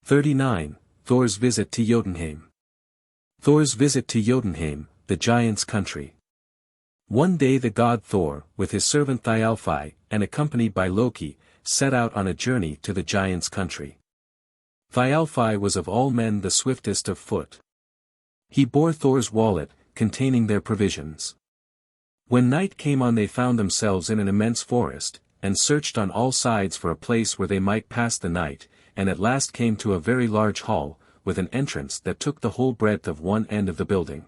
39. Thor's visit to Jotunheim. Thor's visit to Jotunheim, the giants' country. One day the god Thor, with his servant Thialfi, and accompanied by Loki, set out on a journey to the giants' country. Thialfi was of all men the swiftest of foot. He bore Thor's wallet, containing their provisions. When night came on they found themselves in an immense forest, and searched on all sides for a place where they might pass the night, and at last came to a very large hall, with an entrance that took the whole breadth of one end of the building.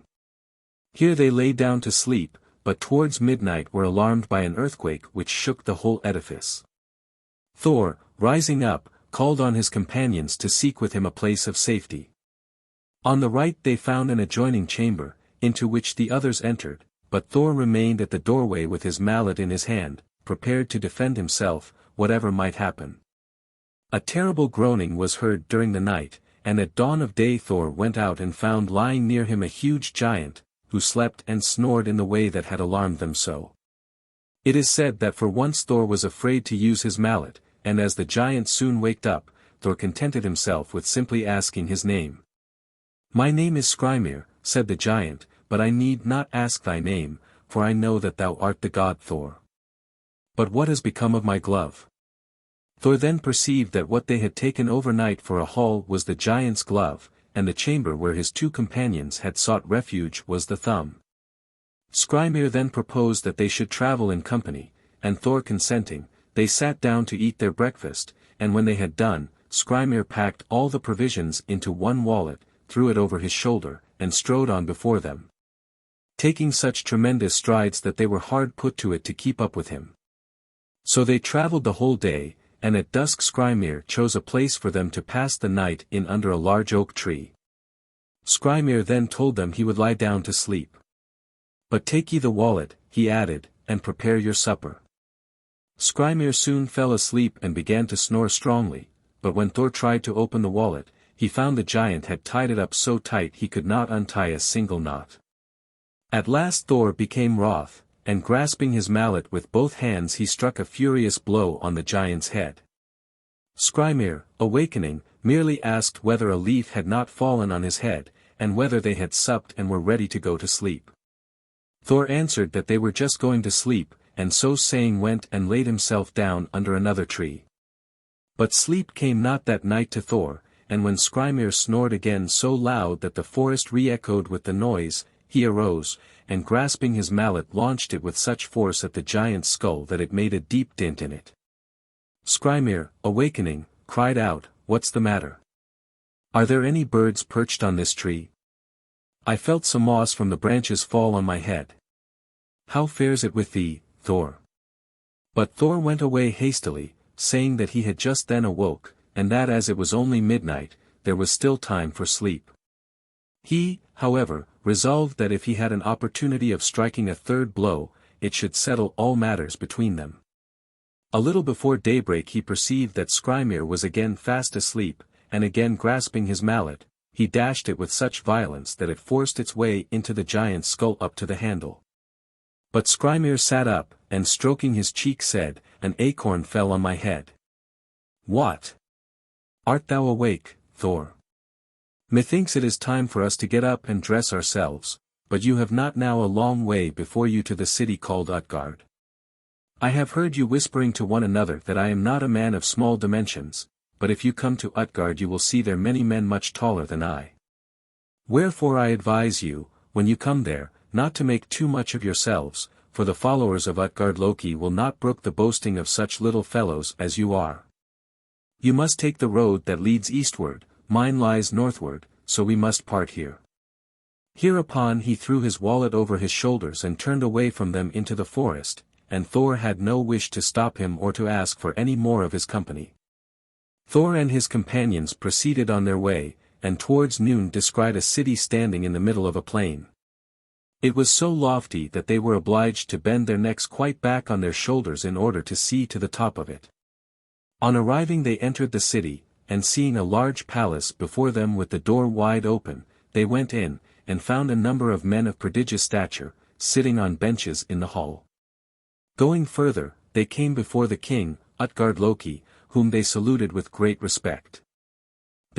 Here they lay down to sleep, but towards midnight were alarmed by an earthquake which shook the whole edifice. Thor, rising up, called on his companions to seek with him a place of safety. On the right they found an adjoining chamber, into which the others entered, but Thor remained at the doorway with his mallet in his hand, prepared to defend himself, whatever might happen. A terrible groaning was heard during the night, and at dawn of day Thor went out and found lying near him a huge giant, who slept and snored in the way that had alarmed them so. It is said that for once Thor was afraid to use his mallet, and as the giant soon waked up, Thor contented himself with simply asking his name. "My name is Skrymir," said the giant, "but I need not ask thy name, for I know that thou art the god Thor. But what has become of my glove?" Thor then perceived that what they had taken overnight for a hall was the giant's glove, and the chamber where his two companions had sought refuge was the thumb. Skrymir then proposed that they should travel in company, and Thor consenting, they sat down to eat their breakfast, and when they had done, Skrymir packed all the provisions into one wallet, threw it over his shoulder, and strode on before them, taking such tremendous strides that they were hard put to it to keep up with him. So they traveled the whole day, and at dusk Skrymir chose a place for them to pass the night in under a large oak tree. Skrymir then told them he would lie down to sleep. "But take ye the wallet," he added, "and prepare your supper." Skrymir soon fell asleep and began to snore strongly, but when Thor tried to open the wallet, he found the giant had tied it up so tight he could not untie a single knot. At last Thor became wroth, and grasping his mallet with both hands he struck a furious blow on the giant's head. Skrymir, awakening, merely asked whether a leaf had not fallen on his head, and whether they had supped and were ready to go to sleep. Thor answered that they were just going to sleep, and so saying went and laid himself down under another tree. But sleep came not that night to Thor, and when Skrymir snored again so loud that the forest re-echoed with the noise, he arose, and grasping his mallet launched it with such force at the giant's skull that it made a deep dint in it. Skrymir, awakening, cried out, "What's the matter? Are there any birds perched on this tree? I felt some moss from the branches fall on my head. How fares it with thee, Thor?" But Thor went away hastily, saying that he had just then awoke, and that as it was only midnight, there was still time for sleep. He, however, resolved that if he had an opportunity of striking a third blow, it should settle all matters between them. A little before daybreak he perceived that Skrymir was again fast asleep, and again grasping his mallet, he dashed it with such violence that it forced its way into the giant's skull up to the handle. But Skrymir sat up, and stroking his cheek said, "An acorn fell on my head." "What? Art thou awake, Thor? Methinks it is time for us to get up and dress ourselves, but you have not now a long way before you to the city called Utgard. I have heard you whispering to one another that I am not a man of small dimensions, but if you come to Utgard you will see there many men much taller than I. Wherefore I advise you, when you come there, not to make too much of yourselves, for the followers of Utgard Loki will not brook the boasting of such little fellows as you are. You must take the road that leads eastward, mine lies northward, so we must part here." Hereupon he threw his wallet over his shoulders and turned away from them into the forest, and Thor had no wish to stop him or to ask for any more of his company. Thor and his companions proceeded on their way, and towards noon descried a city standing in the middle of a plain. It was so lofty that they were obliged to bend their necks quite back on their shoulders in order to see to the top of it. On arriving they entered the city, and seeing a large palace before them with the door wide open, they went in, and found a number of men of prodigious stature, sitting on benches in the hall. Going further, they came before the king, Utgard Loki, whom they saluted with great respect.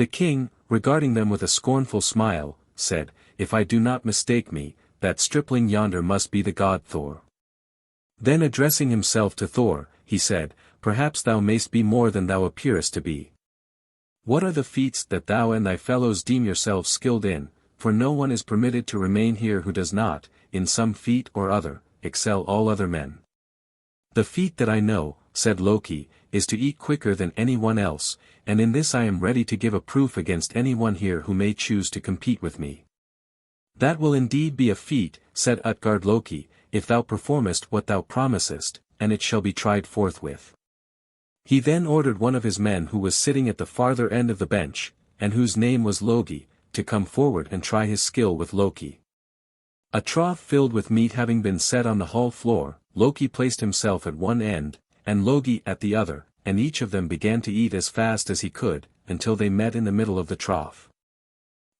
The king, regarding them with a scornful smile, said, "If I do not mistake me, that stripling yonder must be the god Thor." Then addressing himself to Thor, he said, "Perhaps thou mayst be more than thou appearest to be. What are the feats that thou and thy fellows deem yourselves skilled in, for no one is permitted to remain here who does not, in some feat or other, excel all other men." "The feat that I know," said Loki, "is to eat quicker than anyone else, and in this I am ready to give a proof against anyone here who may choose to compete with me." "That will indeed be a feat," said Utgard Loki, "if thou performest what thou promisest, and it shall be tried forthwith." He then ordered one of his men who was sitting at the farther end of the bench, and whose name was Logi, to come forward and try his skill with Loki. A trough filled with meat having been set on the hall floor, Loki placed himself at one end, and Logi at the other, and each of them began to eat as fast as he could, until they met in the middle of the trough.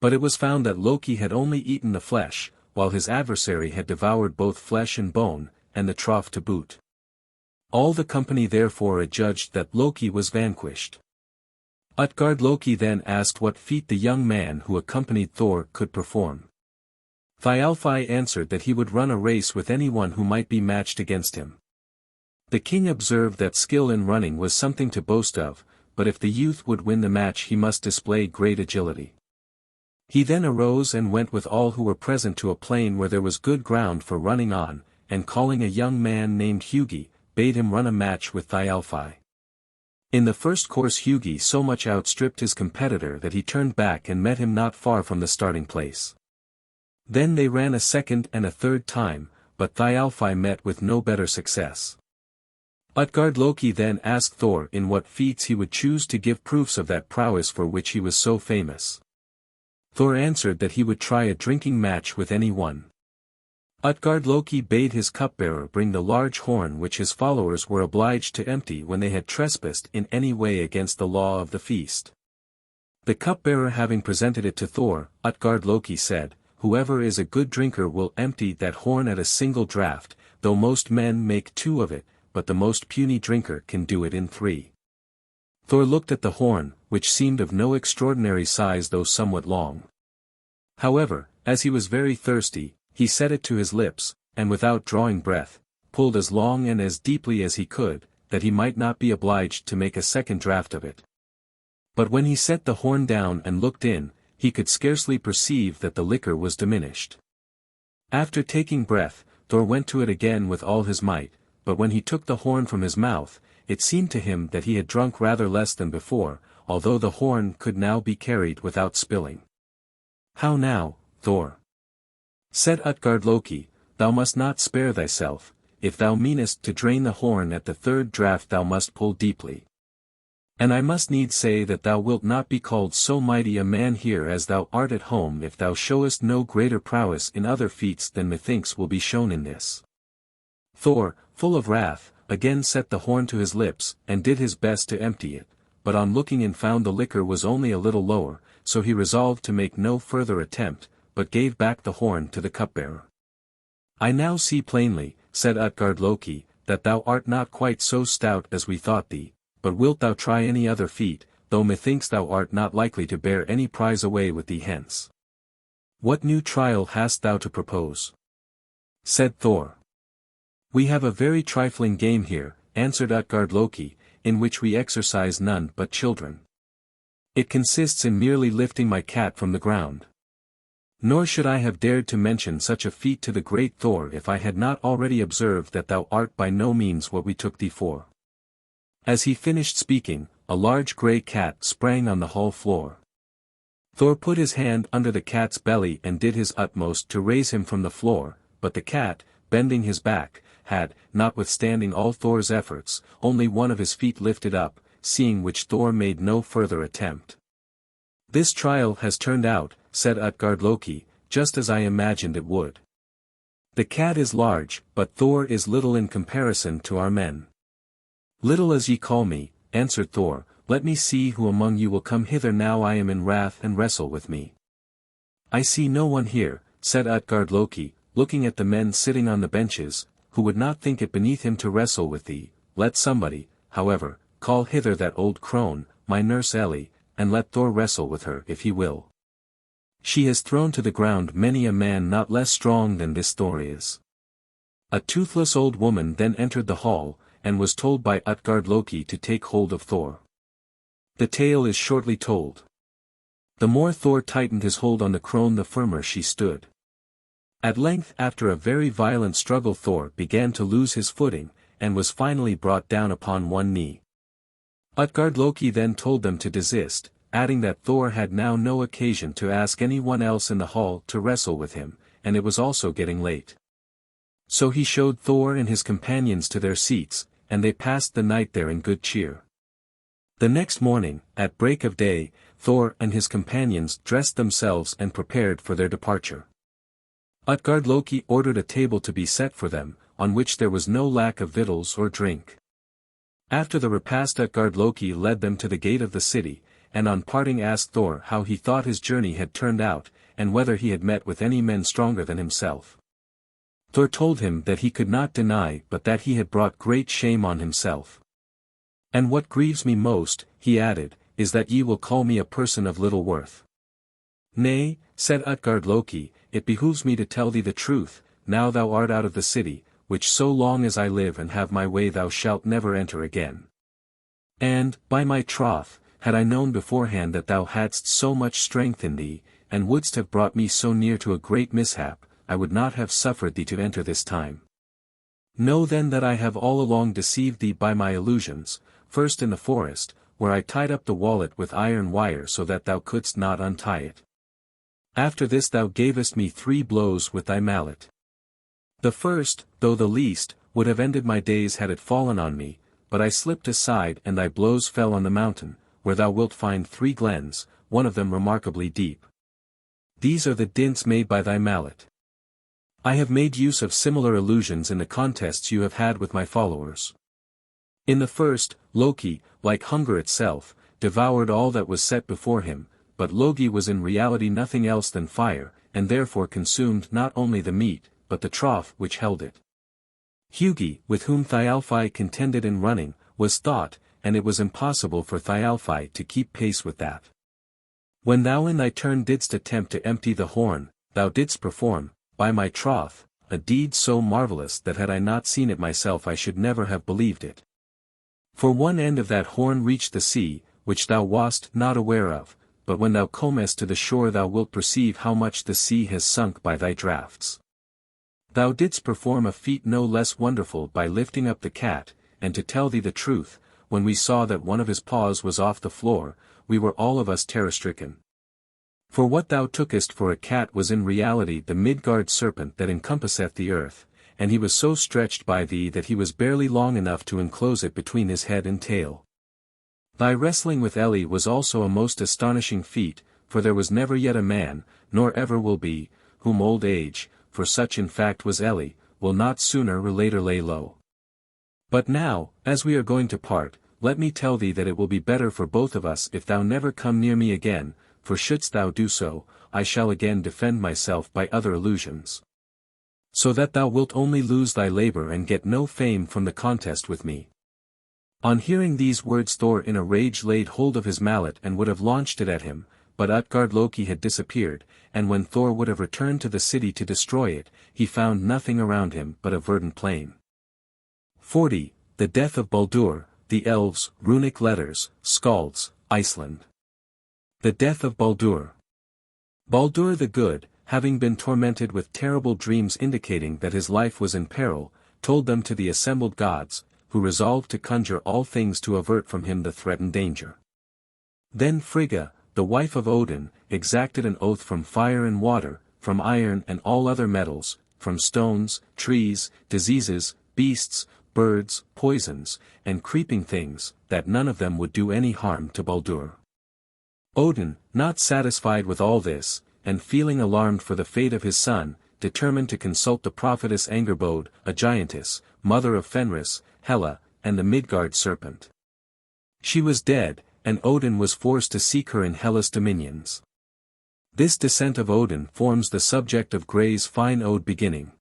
But it was found that Loki had only eaten the flesh, while his adversary had devoured both flesh and bone, and the trough to boot. All the company therefore adjudged that Loki was vanquished. Utgard Loki then asked what feat the young man who accompanied Thor could perform. Thialfi answered that he would run a race with anyone who might be matched against him. The king observed that skill in running was something to boast of, but if the youth would win the match he must display great agility. He then arose and went with all who were present to a plain where there was good ground for running on, and calling a young man named Hugi, bade him run a match with Thialfi. In the first course Hugi so much outstripped his competitor that he turned back and met him not far from the starting place. Then they ran a second and a third time, but Thialfi met with no better success. Utgard Loki then asked Thor in what feats he would choose to give proofs of that prowess for which he was so famous. Thor answered that he would try a drinking match with any one. Utgard Loki bade his cupbearer bring the large horn which his followers were obliged to empty when they had trespassed in any way against the law of the feast. The cupbearer having presented it to Thor, Utgard Loki said, "Whoever is a good drinker will empty that horn at a single draught, though most men make 2 of it, but the most puny drinker can do it in 3. Thor looked at the horn, which seemed of no extraordinary size though somewhat long. However, as he was very thirsty, he set it to his lips, and without drawing breath, pulled as long and as deeply as he could, that he might not be obliged to make a second draught of it. But when he set the horn down and looked in, he could scarcely perceive that the liquor was diminished. After taking breath, Thor went to it again with all his might, but when he took the horn from his mouth, it seemed to him that he had drunk rather less than before, although the horn could now be carried without spilling. "How now, Thor?" said Utgard Loki, "thou must not spare thyself, if thou meanest to drain the horn at the third draught thou must pull deeply. And I must needs say that thou wilt not be called so mighty a man here as thou art at home if thou showest no greater prowess in other feats than methinks will be shown in this." Thor, full of wrath, again set the horn to his lips and did his best to empty it, but on looking in found the liquor was only a little lower, so he resolved to make no further attempt, but gave back the horn to the cupbearer. "I now see plainly," said Utgard Loki, "that thou art not quite so stout as we thought thee, but wilt thou try any other feat, though methinks thou art not likely to bear any prize away with thee hence. What new trial hast thou to propose?" said Thor. "We have a very trifling game here," answered Utgard Loki, "in which we exercise none but children. It consists in merely lifting my cat from the ground. Nor should I have dared to mention such a feat to the great Thor if I had not already observed that thou art by no means what we took thee for." As he finished speaking, a large grey cat sprang on the hall floor. Thor put his hand under the cat's belly and did his utmost to raise him from the floor, but the cat, bending his back, had, notwithstanding all Thor's efforts, only one of his feet lifted up, seeing which Thor made no further attempt. "This trial has turned out," said Utgard Loki, "just as I imagined it would. The cat is large, but Thor is little in comparison to our men." "Little as ye call me," answered Thor, "let me see who among you will come hither now I am in wrath and wrestle with me." "I see no one here," said Utgard Loki, looking at the men sitting on the benches, "who would not think it beneath him to wrestle with thee. Let somebody, however, call hither that old crone, my nurse Ellie, and let Thor wrestle with her if he will. She has thrown to the ground many a man not less strong than this Thor is." A toothless old woman then entered the hall, and was told by Utgard Loki to take hold of Thor. The tale is shortly told. The more Thor tightened his hold on the crone, the firmer she stood. At length, after a very violent struggle, Thor began to lose his footing, and was finally brought down upon one knee. Utgard Loki then told them to desist, adding that Thor had now no occasion to ask anyone else in the hall to wrestle with him, and it was also getting late. So he showed Thor and his companions to their seats, and they passed the night there in good cheer. The next morning, at break of day, Thor and his companions dressed themselves and prepared for their departure. Utgard Loki ordered a table to be set for them, on which there was no lack of victuals or drink. After the repast, Utgard Loki led them to the gate of the city, and on parting asked Thor how he thought his journey had turned out, and whether he had met with any men stronger than himself. Thor told him that he could not deny but that he had brought great shame on himself. "And what grieves me most," he added, "is that ye will call me a person of little worth." "Nay," said Utgard Loki, "it behooves me to tell thee the truth, now thou art out of the city, which so long as I live and have my way thou shalt never enter again. And, by my troth, had I known beforehand that thou hadst so much strength in thee, and wouldst have brought me so near to a great mishap, I would not have suffered thee to enter this time. Know then that I have all along deceived thee by my illusions, first in the forest, where I tied up the wallet with iron wire so that thou couldst not untie it. After this thou gavest me 3 blows with thy mallet. The first, though the least, would have ended my days had it fallen on me, but I slipped aside and thy blows fell on the mountain, where thou wilt find 3 glens, one of them remarkably deep. These are the dints made by thy mallet. I have made use of similar illusions in the contests you have had with my followers. In the first, Loki, like hunger itself, devoured all that was set before him, but Loki was in reality nothing else than fire, and therefore consumed not only the meat, but the trough which held it. Hugi, with whom Thialfi contended in running, was thought, and it was impossible for Thialfi to keep pace with that. When thou in thy turn didst attempt to empty the horn, thou didst perform, by my troth, a deed so marvelous that had I not seen it myself I should never have believed it. For one end of that horn reached the sea, which thou wast not aware of, but when thou comest to the shore thou wilt perceive how much the sea has sunk by thy draughts. Thou didst perform a feat no less wonderful by lifting up the cat, and to tell thee the truth, when we saw that one of his paws was off the floor, we were all of us terror-stricken. For what thou tookest for a cat was in reality the Midgard serpent that encompasseth the earth, and he was so stretched by thee that he was barely long enough to enclose it between his head and tail. Thy wrestling with Ellie was also a most astonishing feat, for there was never yet a man, nor ever will be, whom old age, for such in fact was Ellie, will not sooner or later lay low. But now, as we are going to part, let me tell thee that it will be better for both of us if thou never come near me again, for shouldst thou do so, I shall again defend myself by other illusions. So that thou wilt only lose thy labor and get no fame from the contest with me." On hearing these words Thor in a rage laid hold of his mallet and would have launched it at him, but Utgard Loki had disappeared, and when Thor would have returned to the city to destroy it, he found nothing around him but a verdant plain. 40. The death of Baldur, the Elves, Runic letters, Skalds, Iceland. The death of Baldur. Baldur the Good, having been tormented with terrible dreams indicating that his life was in peril, told them to the assembled gods, who resolved to conjure all things to avert from him the threatened danger. Then Frigga, the wife of Odin, exacted an oath from fire and water, from iron and all other metals, from stones, trees, diseases, beasts, birds, poisons, and creeping things, that none of them would do any harm to Baldur. Odin, not satisfied with all this, and feeling alarmed for the fate of his son, determined to consult the prophetess Angerbode, a giantess, mother of Fenris, Hela, and the Midgard serpent. She was dead, and Odin was forced to seek her in Hela's dominions. This descent of Odin forms the subject of Gray's fine ode beginning.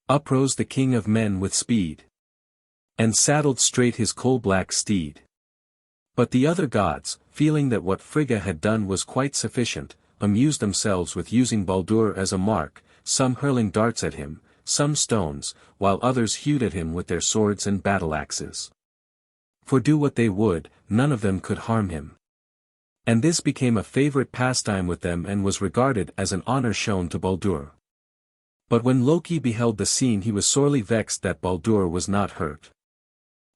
Uprose the king of men with speed, and saddled straight his coal-black steed. But the other gods, feeling that what Frigga had done was quite sufficient, amused themselves with using Baldur as a mark, some hurling darts at him, some stones, while others hewed at him with their swords and battle-axes. For do what they would, none of them could harm him. And this became a favorite pastime with them and was regarded as an honor shown to Baldur. But when Loki beheld the scene he was sorely vexed that Baldur was not hurt.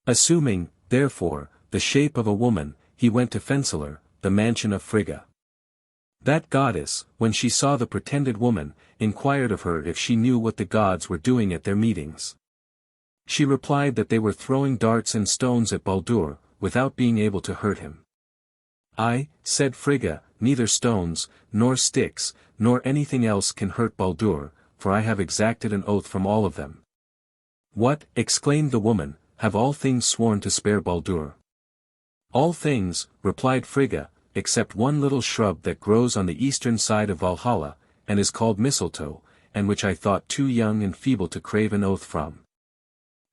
Assuming, therefore, the shape of a woman, he went to Fensalar, the mansion of Frigga. That goddess, when she saw the pretended woman, inquired of her if she knew what the gods were doing at their meetings. She replied that they were throwing darts and stones at Baldur, without being able to hurt him. "I," said Frigga, "neither stones, nor sticks, nor anything else can hurt Baldur, for I have exacted an oath from all of them." "What," exclaimed the woman, "have all things sworn to spare Baldur?" "All things," replied Frigga, "except one little shrub that grows on the eastern side of Valhalla, and is called mistletoe, and which I thought too young and feeble to crave an oath from."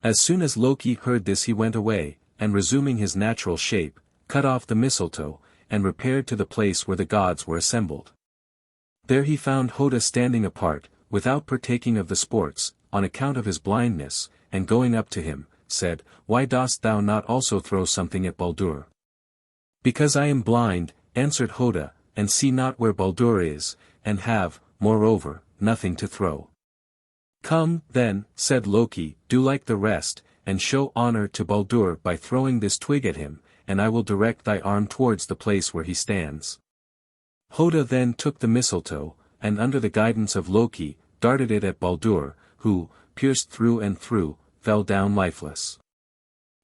As soon as Loki heard this he went away, and resuming his natural shape, cut off the mistletoe, and repaired to the place where the gods were assembled. There he found Hoda standing apart, without partaking of the sports, on account of his blindness, and going up to him, said, "Why dost thou not also throw something at Baldur?" "Because I am blind," answered Hoda, "and see not where Baldur is, and have, moreover, nothing to throw." "Come, then," said Loki, "do like the rest, and show honor to Baldur by throwing this twig at him, and I will direct thy arm towards the place where he stands." Hoda then took the mistletoe, and under the guidance of Loki, darted it at Baldur, who, pierced through and through, fell down lifeless.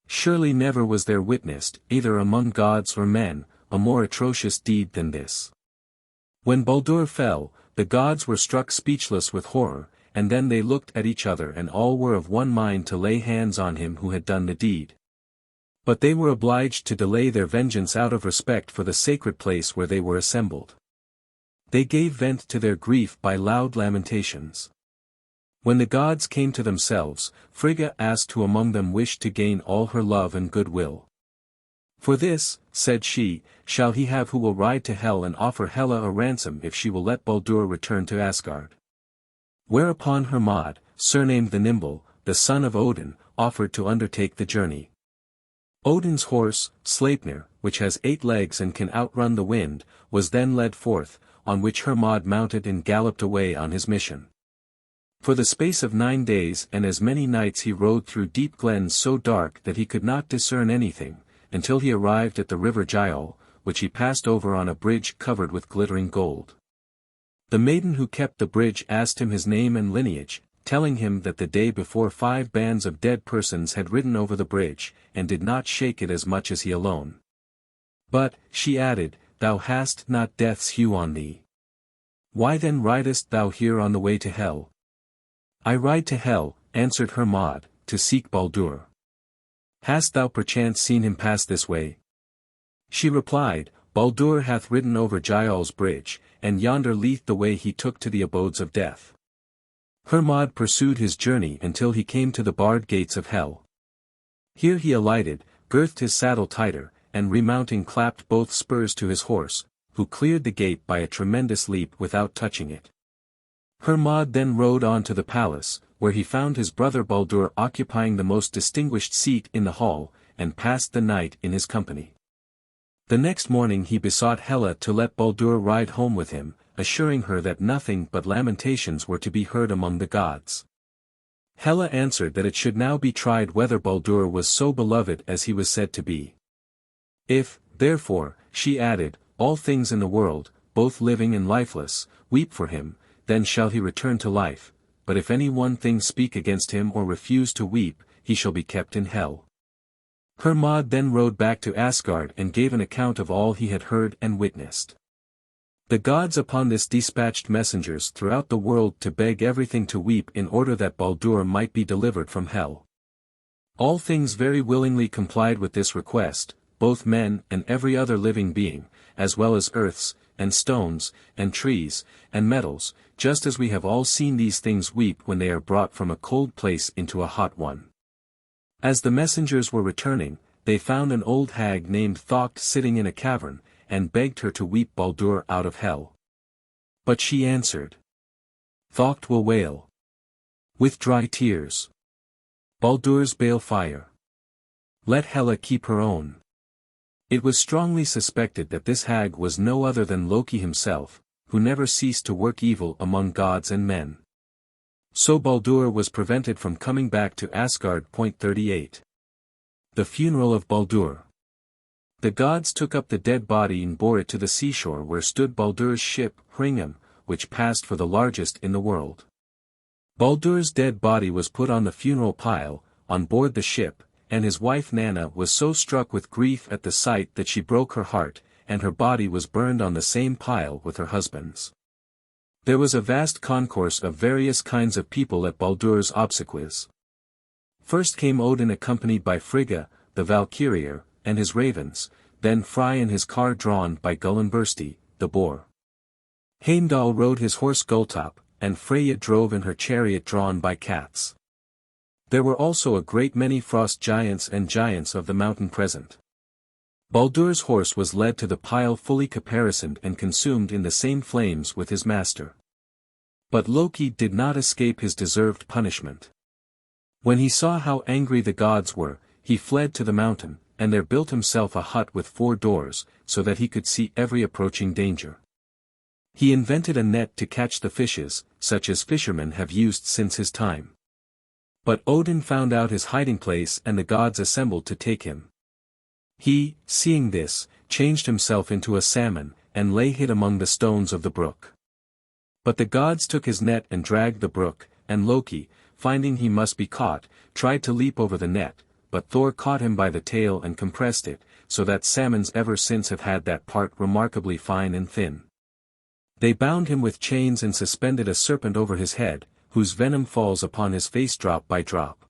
Surely never was there witnessed, either among gods or men, a more atrocious deed than this. When Baldur fell, the gods were struck speechless with horror, and then they looked at each other and all were of one mind to lay hands on him who had done the deed. But they were obliged to delay their vengeance out of respect for the sacred place where they were assembled. They gave vent to their grief by loud lamentations. When the gods came to themselves, Frigga asked who among them wished to gain all her love and goodwill. "For this," said she, "shall he have who will ride to Hel and offer Hela a ransom if she will let Baldur return to Asgard." Whereupon Hermod, surnamed the Nimble, the son of Odin, offered to undertake the journey. Odin's horse, Sleipnir, which has 8 legs and can outrun the wind, was then led forth, on which Hermod mounted and galloped away on his mission. For the space of 9 days and as many nights he rode through deep glens so dark that he could not discern anything, until he arrived at the river Giol, which he passed over on a bridge covered with glittering gold. The maiden who kept the bridge asked him his name and lineage, telling him that the day before 5 bands of dead persons had ridden over the bridge, and did not shake it as much as he alone. "But," she added, "thou hast not death's hue on thee. Why then ridest thou here on the way to Hel?" "I ride to Hel," answered Hermod, "to seek Baldur. Hast thou perchance seen him pass this way?" She replied, "Baldur hath ridden over Giol's bridge, and yonder leath the way he took to the abodes of death." Hermod pursued his journey until he came to the barred gates of Hel. Here he alighted, girthed his saddle tighter, and remounting clapped both spurs to his horse, who cleared the gate by a tremendous leap without touching it. Hermod then rode on to the palace, where he found his brother Baldur occupying the most distinguished seat in the hall, and passed the night in his company. The next morning he besought Hela to let Baldur ride home with him, assuring her that nothing but lamentations were to be heard among the gods. Hela answered that it should now be tried whether Baldur was so beloved as he was said to be. "If, therefore," she added, "all things in the world, both living and lifeless, weep for him, then shall he return to life, but if any one thing speak against him or refuse to weep, he shall be kept in Hel." Hermod then rode back to Asgard and gave an account of all he had heard and witnessed. The gods upon this dispatched messengers throughout the world to beg everything to weep in order that Baldur might be delivered from Hel. All things very willingly complied with this request, both men and every other living being, as well as earths, and stones, and trees, and metals, just as we have all seen these things weep when they are brought from a cold place into a hot one. As the messengers were returning, they found an old hag named Thokkt sitting in a cavern, and begged her to weep Baldur out of hell. But she answered, "Thocht will wail with dry tears Baldur's bale fire. Let Hela keep her own." It was strongly suspected that this hag was no other than Loki himself, who never ceased to work evil among gods and men. So Baldur was prevented from coming back to Asgard. 38. The funeral of Baldur. The gods took up the dead body and bore it to the seashore where stood Baldur's ship, Hringam, which passed for the largest in the world. Baldur's dead body was put on the funeral pile, on board the ship, and his wife Nanna was so struck with grief at the sight that she broke her heart, and her body was burned on the same pile with her husband's. There was a vast concourse of various kinds of people at Baldur's obsequies. First came Odin accompanied by Frigga, the Valkyrier, and his ravens, then Frey in his car drawn by Gullinbursti, the boar. Heimdall rode his horse Gulltop, and Freyja drove in her chariot drawn by cats. There were also a great many frost giants and giants of the mountain present. Baldur's horse was led to the pile fully caparisoned and consumed in the same flames with his master. But Loki did not escape his deserved punishment. When he saw how angry the gods were, he fled to the mountain, and there built himself a hut with 4 doors, so that he could see every approaching danger. He invented a net to catch the fishes, such as fishermen have used since his time. But Odin found out his hiding place and the gods assembled to take him. He, seeing this, changed himself into a salmon, and lay hid among the stones of the brook. But the gods took his net and dragged the brook, and Loki, finding he must be caught, tried to leap over the net, but Thor caught him by the tail and compressed it, so that salmons ever since have had that part remarkably fine and thin. They bound him with chains and suspended a serpent over his head, whose venom falls upon his face drop by drop.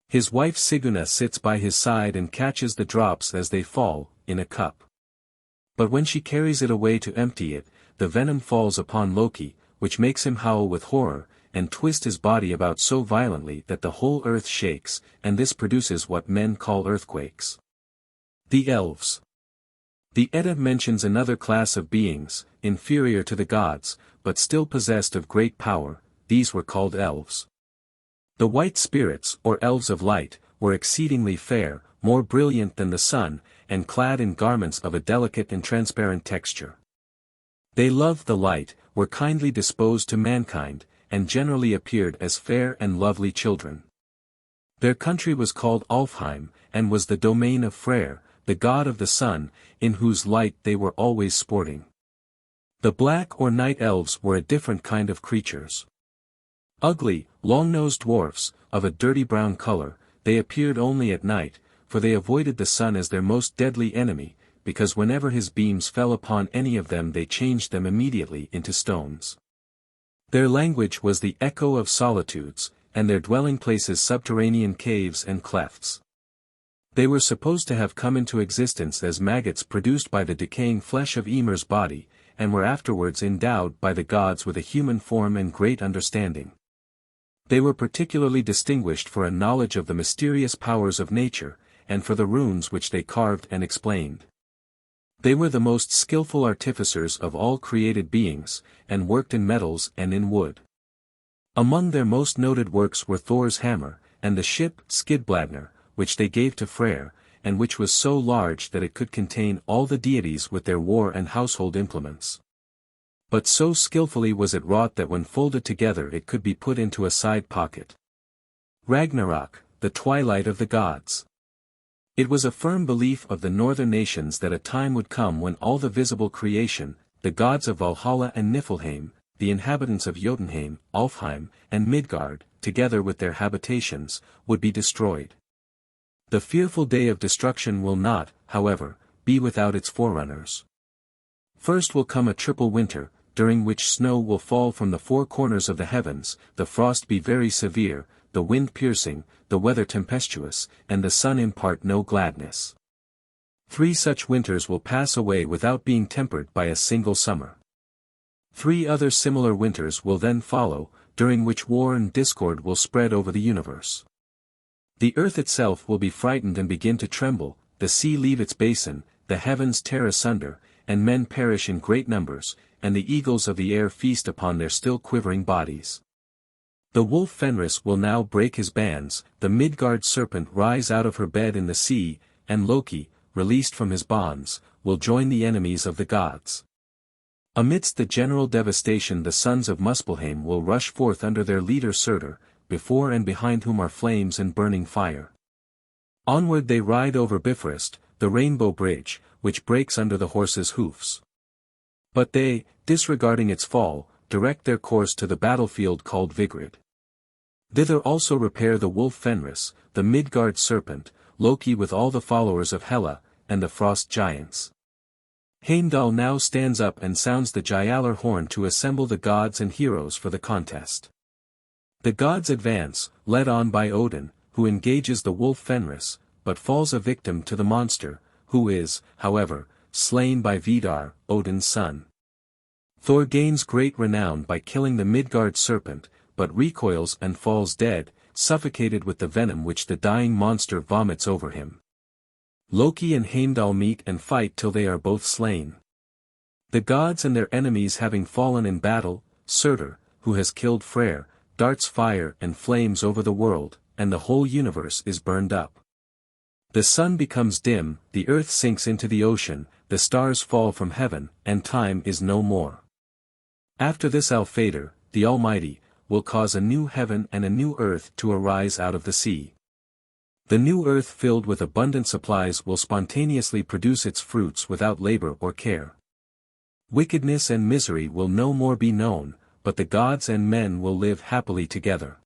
His wife Siguna sits by his side and catches the drops as they fall, in a cup. But when she carries it away to empty it, the venom falls upon Loki, which makes him howl with horror, and twist his body about so violently that the whole earth shakes, and this produces what men call earthquakes. The Elves. The Edda mentions another class of beings, inferior to the gods, but still possessed of great power. These were called elves. The white spirits, or elves of light, were exceedingly fair, more brilliant than the sun, and clad in garments of a delicate and transparent texture. They loved the light, were kindly disposed to mankind, and generally appeared as fair and lovely children. Their country was called Alfheim, and was the domain of Freyr, the god of the sun, in whose light they were always sporting. The black or night elves were a different kind of creatures. Ugly, long-nosed dwarfs, of a dirty brown color, they appeared only at night, for they avoided the sun as their most deadly enemy, because whenever his beams fell upon any of them they changed them immediately into stones. Their language was the echo of solitudes, and their dwelling places subterranean caves and clefts. They were supposed to have come into existence as maggots produced by the decaying flesh of Ymir's body, and were afterwards endowed by the gods with a human form and great understanding. They were particularly distinguished for a knowledge of the mysterious powers of nature, and for the runes which they carved and explained. They were the most skillful artificers of all created beings, and worked in metals and in wood. Among their most noted works were Thor's hammer, and the ship Skidbladnir, which they gave to Freyr, and which was so large that it could contain all the deities with their war and household implements. But so skillfully was it wrought that when folded together it could be put into a side pocket. Ragnarok, the twilight of the gods. It was a firm belief of the northern nations that a time would come when all the visible creation, the gods of Valhalla and Niflheim, the inhabitants of Jotunheim, Alfheim, and Midgard, together with their habitations, would be destroyed. The fearful day of destruction will not, however, be without its forerunners. First will come a triple winter, during which snow will fall from the 4 corners of the heavens, the frost be very severe, the wind piercing, the weather tempestuous, and the sun impart no gladness. 3 such winters will pass away without being tempered by a single summer. 3 other similar winters will then follow, during which war and discord will spread over the universe. The earth itself will be frightened and begin to tremble, the sea leave its basin, the heavens tear asunder, and men perish in great numbers, and the eagles of the air feast upon their still quivering bodies. The wolf Fenris will now break his bands, the Midgard serpent rise out of her bed in the sea, and Loki, released from his bonds, will join the enemies of the gods. Amidst the general devastation the sons of Muspelheim will rush forth under their leader Surtur, before and behind whom are flames and burning fire. Onward they ride over Bifrost, the rainbow bridge, which breaks under the horses' hoofs. But they, disregarding its fall, direct their course to the battlefield called Vigrid. Thither also repair the wolf Fenris, the Midgard serpent, Loki with all the followers of Hela, and the frost giants. Heimdall now stands up and sounds the Gjallar horn to assemble the gods and heroes for the contest. The gods advance, led on by Odin, who engages the wolf Fenris, but falls a victim to the monster, who is, however, slain by Vidar, Odin's son. Thor gains great renown by killing the Midgard serpent, but recoils and falls dead, suffocated with the venom which the dying monster vomits over him. Loki and Heimdall meet and fight till they are both slain. The gods and their enemies having fallen in battle, Surtur, who has killed Freyr, darts fire and flames over the world, and the whole universe is burned up. The sun becomes dim, the earth sinks into the ocean, the stars fall from heaven, and time is no more. After this Alfader, the Almighty, will cause a new heaven and a new earth to arise out of the sea. The new earth filled with abundant supplies will spontaneously produce its fruits without labor or care. Wickedness and misery will no more be known, but the gods and men will live happily together.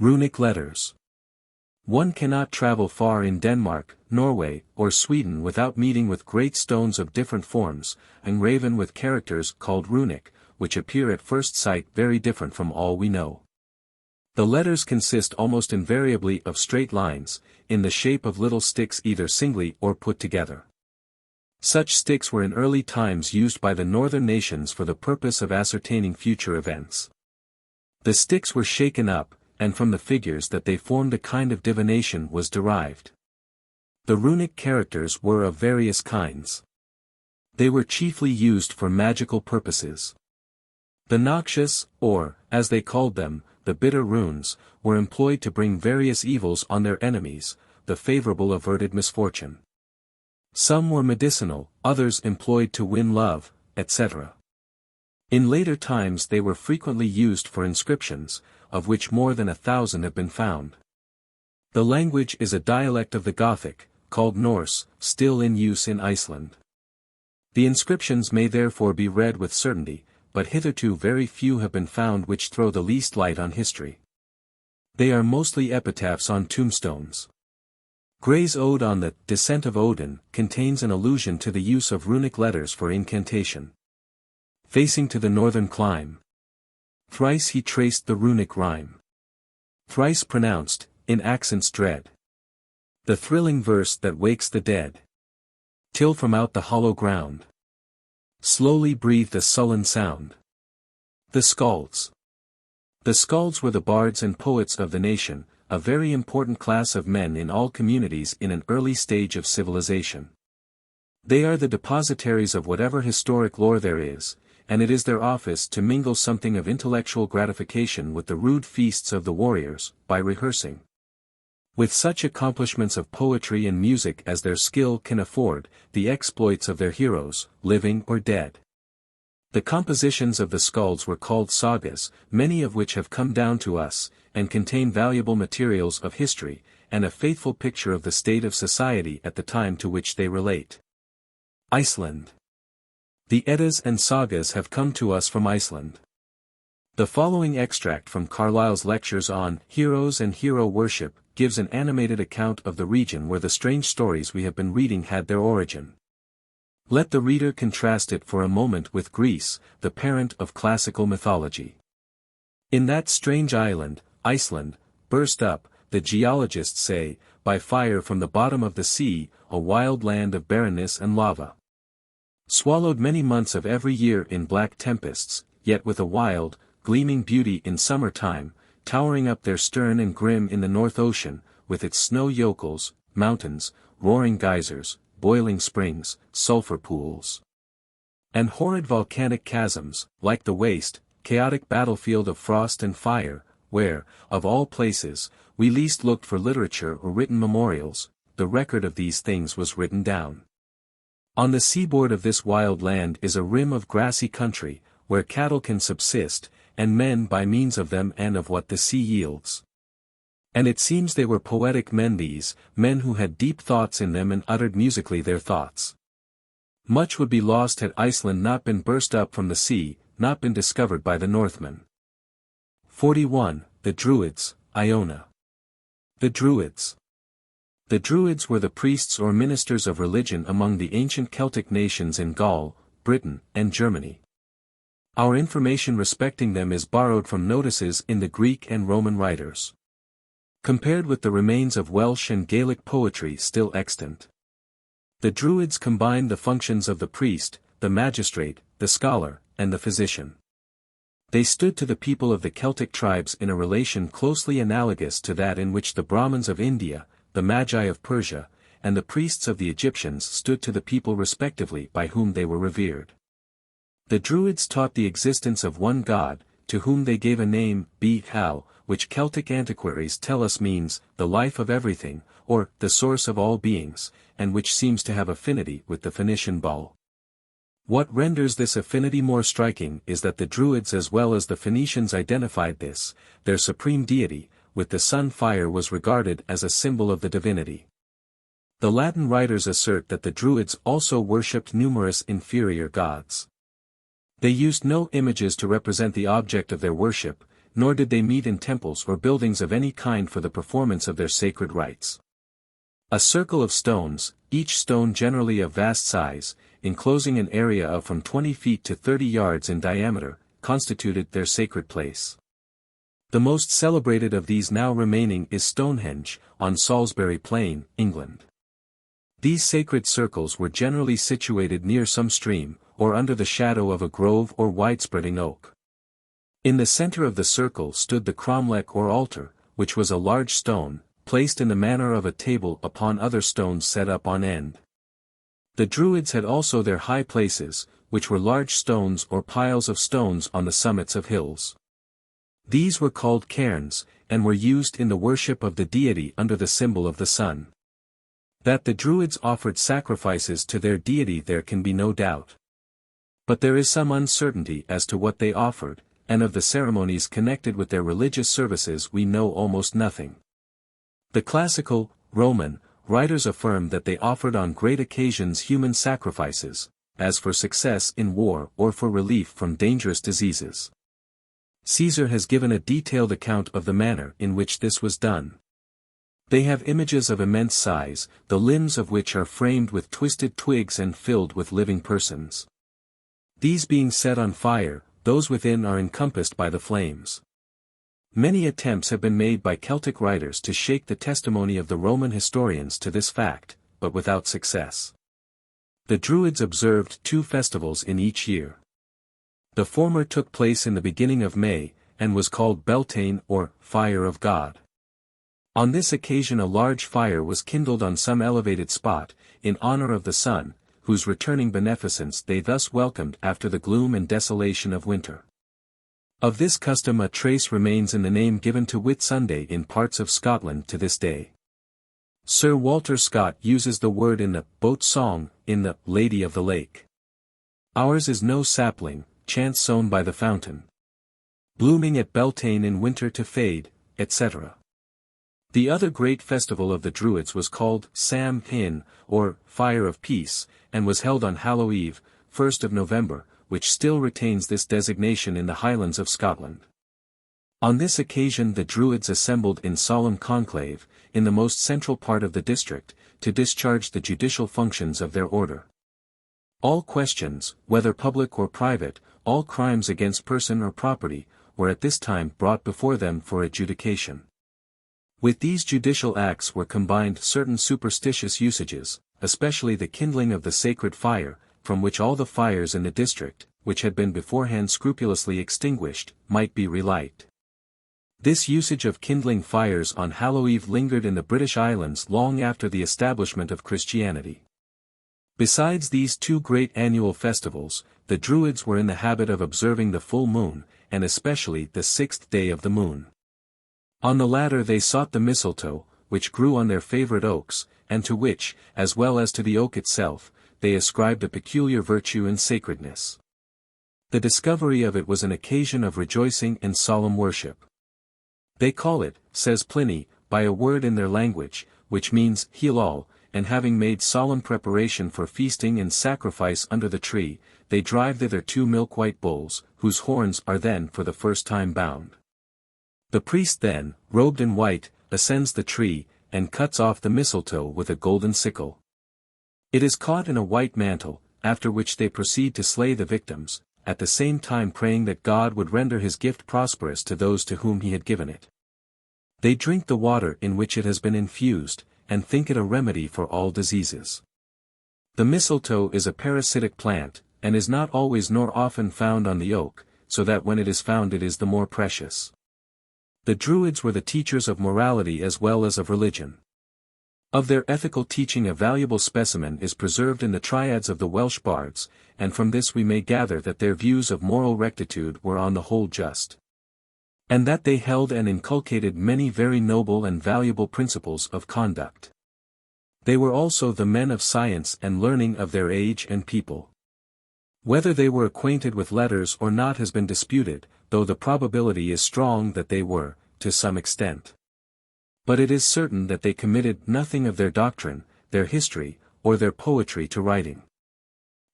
Runic letters. One cannot travel far in Denmark, Norway, or Sweden without meeting with great stones of different forms, engraven with characters called runic, which appear at first sight very different from all we know. The letters consist almost invariably of straight lines, in the shape of little sticks either singly or put together. Such sticks were in early times used by the northern nations for the purpose of ascertaining future events. The sticks were shaken up, and from the figures that they formed a kind of divination was derived. The runic characters were of various kinds. They were chiefly used for magical purposes. The noxious, or, as they called them, the bitter runes, were employed to bring various evils on their enemies, the favorable averted misfortune. Some were medicinal, others employed to win love, etc. In later times they were frequently used for inscriptions, of which more than 1,000 have been found. The language is a dialect of the Gothic, called Norse, still in use in Iceland. The inscriptions may therefore be read with certainty, but hitherto very few have been found which throw the least light on history. They are mostly epitaphs on tombstones. Gray's Ode on the Descent of Odin contains an allusion to the use of runic letters for incantation. Facing to the northern clime. Thrice he traced the runic rhyme. Thrice pronounced, in accents dread. The thrilling verse that wakes the dead. Till from out the hollow ground slowly breathed a sullen sound. The Skalds. The Skalds were the bards and poets of the nation, a very important class of men in all communities in an early stage of civilization. They are the depositaries of whatever historic lore there is, and it is their office to mingle something of intellectual gratification with the rude feasts of the warriors, by rehearsing. With such accomplishments of poetry and music as their skill can afford, the exploits of their heroes, living or dead. The compositions of the Skalds were called sagas, many of which have come down to us, and contain valuable materials of history, and a faithful picture of the state of society at the time to which they relate. Iceland. The Eddas and sagas have come to us from Iceland. The following extract from Carlyle's lectures on Heroes and Hero Worship gives an animated account of the region where the strange stories we have been reading had their origin. Let the reader contrast it for a moment with Greece, the parent of classical mythology. In that strange island, Iceland, burst up, the geologists say, by fire from the bottom of the sea, a wild land of barrenness and lava. Swallowed many months of every year in black tempests, yet with a wild, gleaming beauty in summer time, towering up their stern and grim in the North Ocean, with its snow yokels, mountains, roaring geysers, boiling springs, sulphur pools. And horrid volcanic chasms, like the waste, chaotic battlefield of frost and fire, where, of all places, we least looked for literature or written memorials, the record of these things was written down. On the seaboard of this wild land is a rim of grassy country, where cattle can subsist, and men by means of them and of what the sea yields. And it seems they were poetic men, these, men who had deep thoughts in them and uttered musically their thoughts. Much would be lost had Iceland not been burst up from the sea, not been discovered by the Northmen. 41. The Druids, Iona. The Druids. The Druids were the priests or ministers of religion among the ancient Celtic nations in Gaul, Britain, and Germany. Our information respecting them is borrowed from notices in the Greek and Roman writers. Compared with the remains of Welsh and Gaelic poetry still extant. The Druids combined the functions of the priest, the magistrate, the scholar, and the physician. They stood to the people of the Celtic tribes in a relation closely analogous to that in which the Brahmins of India, the Magi of Persia, and the priests of the Egyptians stood to the people respectively by whom they were revered. The Druids taught the existence of one god, to whom they gave a name, Beowulf, which Celtic antiquaries tell us means, the life of everything, or, the source of all beings, and which seems to have affinity with the Phoenician Baal. What renders this affinity more striking is that the Druids as well as the Phoenicians identified this, their supreme deity, with the sun. Fire was regarded as a symbol of the divinity. The Latin writers assert that the Druids also worshipped numerous inferior gods. They used no images to represent the object of their worship, nor did they meet in temples or buildings of any kind for the performance of their sacred rites. A circle of stones, each stone generally of vast size, enclosing an area of from 20 feet to 30 yards in diameter, constituted their sacred place. The most celebrated of these now remaining is Stonehenge, on Salisbury Plain, England. These sacred circles were generally situated near some stream, or under the shadow of a grove or widespreading oak. In the center of the circle stood the cromlech or altar, which was a large stone, placed in the manner of a table upon other stones set up on end. The Druids had also their high places, which were large stones or piles of stones on the summits of hills. These were called cairns, and were used in the worship of the deity under the symbol of the sun. That the Druids offered sacrifices to their deity there can be no doubt. But there is some uncertainty as to what they offered, and of the ceremonies connected with their religious services we know almost nothing. The classical, Roman, writers affirm that they offered on great occasions human sacrifices, as for success in war or for relief from dangerous diseases. Caesar has given a detailed account of the manner in which this was done. They have images of immense size, the limbs of which are framed with twisted twigs and filled with living persons. These being set on fire, those within are encompassed by the flames. Many attempts have been made by Celtic writers to shake the testimony of the Roman historians to this fact, but without success. The Druids observed 2 festivals in each year. The former took place in the beginning of May, and was called Beltane or Fire of God. On this occasion a large fire was kindled on some elevated spot, in honor of the sun, whose returning beneficence they thus welcomed after the gloom and desolation of winter. Of this custom a trace remains in the name given to Whitsunday in parts of Scotland to this day. Sir Walter Scott uses the word in the Boat Song, in the Lady of the Lake. Ours is no sapling, chance sown by the fountain, blooming at Beltane in winter to fade, etc. The other great festival of the Druids was called Sam Hin, or Fire of Peace, and was held on Hallow Eve, 1st of November, which still retains this designation in the Highlands of Scotland. On this occasion the Druids assembled in solemn conclave, in the most central part of the district, to discharge the judicial functions of their order. All questions, whether public or private, all crimes against person or property, were at this time brought before them for adjudication. With these judicial acts were combined certain superstitious usages, especially the kindling of the sacred fire, from which all the fires in the district, which had been beforehand scrupulously extinguished, might be relight. This usage of kindling fires on Hallow Eve lingered in the British Islands long after the establishment of Christianity. Besides these two great annual festivals, the Druids were in the habit of observing the full moon, and especially the 6th day of the moon. On the latter they sought the mistletoe, which grew on their favorite oaks, and to which, as well as to the oak itself, they ascribed a peculiar virtue and sacredness. The discovery of it was an occasion of rejoicing and solemn worship. They call it, says Pliny, by a word in their language, which means heal all, and having made solemn preparation for feasting and sacrifice under the tree, they drive thither 2 milk-white bulls, whose horns are then for the first time bound. The priest then, robed in white, ascends the tree, and cuts off the mistletoe with a golden sickle. It is caught in a white mantle, after which they proceed to slay the victims, at the same time praying that God would render his gift prosperous to those to whom he had given it. They drink the water in which it has been infused, and think it a remedy for all diseases. The mistletoe is a parasitic plant, and is not always nor often found on the oak, so that when it is found it is the more precious. The Druids were the teachers of morality as well as of religion. Of their ethical teaching a valuable specimen is preserved in the triads of the Welsh bards, and from this we may gather that their views of moral rectitude were on the whole just. And that they held and inculcated many very noble and valuable principles of conduct. They were also the men of science and learning of their age and people. Whether they were acquainted with letters or not has been disputed, though the probability is strong that they were, to some extent. But it is certain that they committed nothing of their doctrine, their history, or their poetry to writing.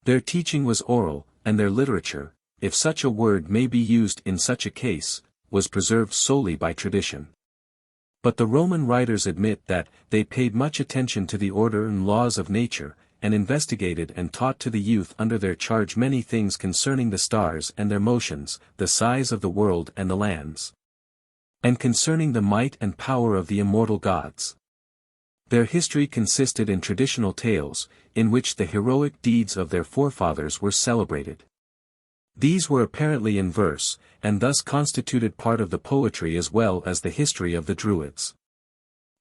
Their teaching was oral, and their literature, if such a word may be used in such a case, was preserved solely by tradition. But the Roman writers admit that they paid much attention to the order and laws of nature, and investigated and taught to the youth under their charge many things concerning the stars and their motions, the size of the world and the lands, and concerning the might and power of the immortal gods. Their history consisted in traditional tales, in which the heroic deeds of their forefathers were celebrated. These were apparently in verse, and thus constituted part of the poetry as well as the history of the Druids.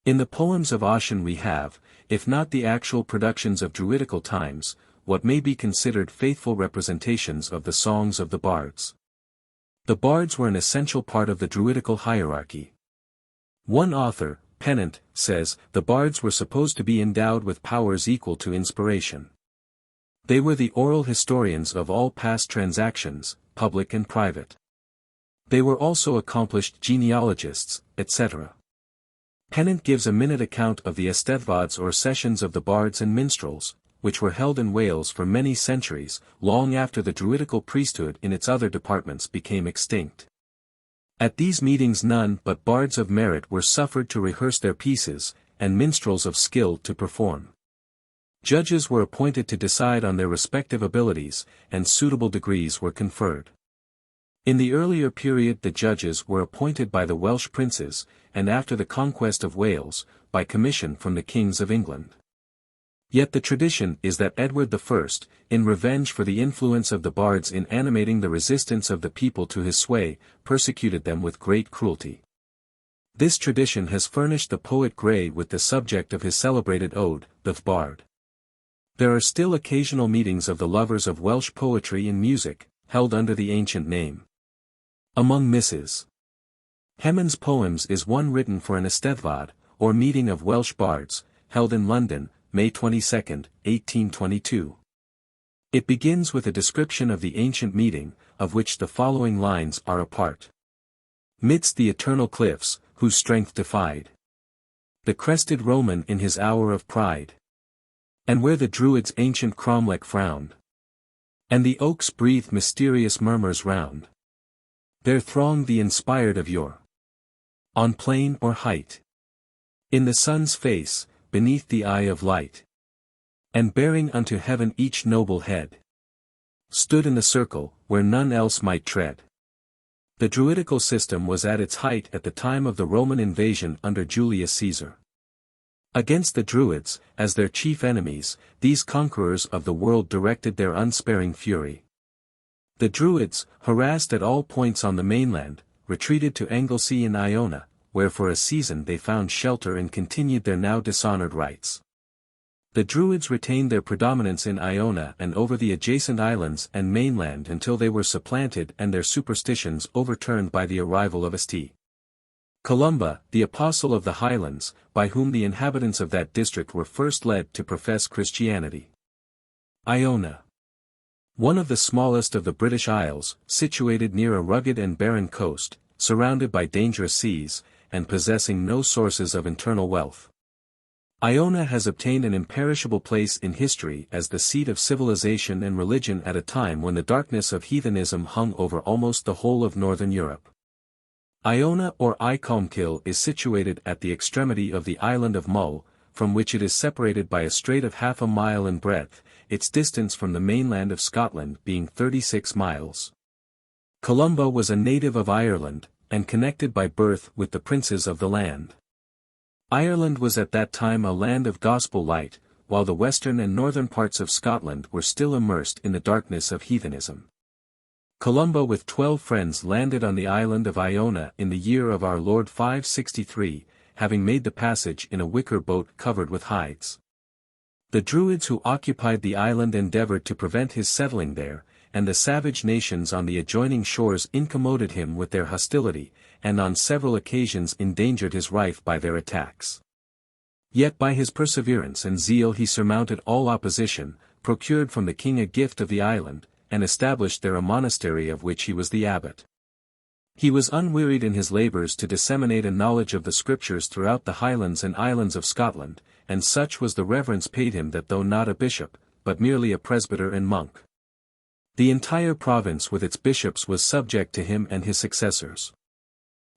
In the poems of Ossian we have, if not the actual productions of Druidical times, what may be considered faithful representations of the songs of the bards. The bards were an essential part of the Druidical hierarchy. One author, Pennant, says, the bards were supposed to be endowed with powers equal to inspiration. They were the oral historians of all past transactions, public and private. They were also accomplished genealogists, etc. Pennant gives a minute account of the Eisteddfods or sessions of the bards and minstrels, which were held in Wales for many centuries, long after the Druidical priesthood in its other departments became extinct. At these meetings none but bards of merit were suffered to rehearse their pieces, and minstrels of skill to perform. Judges were appointed to decide on their respective abilities, and suitable degrees were conferred. In the earlier period the judges were appointed by the Welsh princes, and after the conquest of Wales, by commission from the kings of England. Yet the tradition is that Edward I, in revenge for the influence of the bards in animating the resistance of the people to his sway, persecuted them with great cruelty. This tradition has furnished the poet Gray with the subject of his celebrated ode, The Bard. There are still occasional meetings of the lovers of Welsh poetry and music, held under the ancient name. Among Mrs. Hemans' poems is one written for an Eisteddfod, or meeting of Welsh bards, held in London, May 22, 1822. It begins with a description of the ancient meeting, of which the following lines are a part. Midst the eternal cliffs, whose strength defied the crested Roman in his hour of pride, and where the Druids' ancient cromlech frowned, and the oaks breathed mysterious murmurs round, there thronged the inspired of yore, on plain or height, in the sun's face, beneath the eye of light, and bearing unto heaven each noble head, stood in the circle, where none else might tread. The Druidical system was at its height at the time of the Roman invasion under Julius Caesar. Against the Druids, as their chief enemies, these conquerors of the world directed their unsparing fury. The Druids, harassed at all points on the mainland, retreated to Anglesey and Iona, where for a season they found shelter and continued their now dishonored rites. The Druids retained their predominance in Iona and over the adjacent islands and mainland until they were supplanted and their superstitions overturned by the arrival of St. Columba, the apostle of the highlands, by whom the inhabitants of that district were first led to profess Christianity. Iona. One of the smallest of the British Isles, situated near a rugged and barren coast, surrounded by dangerous seas, and possessing no sources of internal wealth. Iona has obtained an imperishable place in history as the seat of civilization and religion at a time when the darkness of heathenism hung over almost the whole of northern Europe. Iona or Icolmkill is situated at the extremity of the island of Mull, from which it is separated by a strait of half a mile in breadth, its distance from the mainland of Scotland being 36 miles. Columba was a native of Ireland, and connected by birth with the princes of the land. Ireland was at that time a land of gospel light, while the western and northern parts of Scotland were still immersed in the darkness of heathenism. Columba with 12 friends landed on the island of Iona in the year of our Lord 563, having made the passage in a wicker boat covered with hides. The Druids who occupied the island endeavored to prevent his settling there, and the savage nations on the adjoining shores incommoded him with their hostility, and on several occasions endangered his life by their attacks. Yet by his perseverance and zeal he surmounted all opposition, procured from the king a gift of the island, and established there a monastery of which he was the abbot. He was unwearied in his labors to disseminate a knowledge of the scriptures throughout the highlands and islands of Scotland, and such was the reverence paid him that though not a bishop, but merely a presbyter and monk, the entire province with its bishops was subject to him and his successors.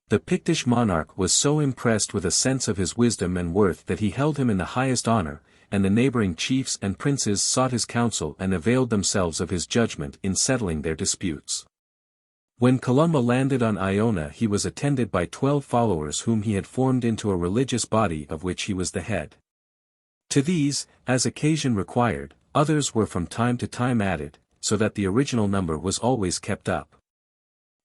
The Pictish monarch was so impressed with a sense of his wisdom and worth that he held him in the highest honor, and the neighboring chiefs and princes sought his counsel and availed themselves of his judgment in settling their disputes. When Columba landed on Iona he was attended by 12 followers whom he had formed into a religious body of which he was the head. To these, as occasion required, others were from time to time added, so that the original number was always kept up.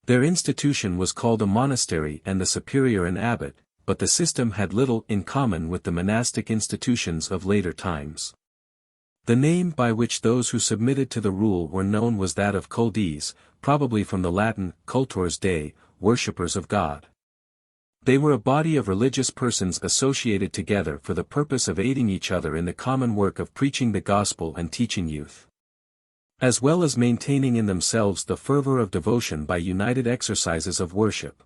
Their institution was called a monastery and the superior an abbot, but the system had little in common with the monastic institutions of later times. The name by which those who submitted to the rule were known was that of culdes, probably from the Latin cultores Dei, worshippers of God. They were a body of religious persons associated together for the purpose of aiding each other in the common work of preaching the gospel and teaching youth, as well as maintaining in themselves the fervor of devotion by united exercises of worship.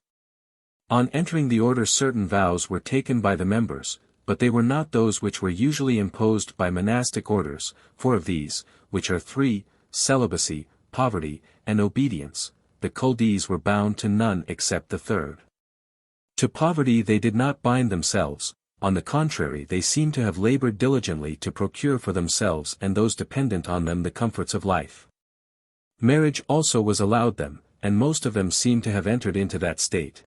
On entering the order certain vows were taken by the members, but they were not those which were usually imposed by monastic orders, for of these, which are 3, celibacy, poverty, and obedience, the culdes were bound to none except the third. To poverty they did not bind themselves, on the contrary they seem to have labored diligently to procure for themselves and those dependent on them the comforts of life. Marriage also was allowed them, and most of them seem to have entered into that state.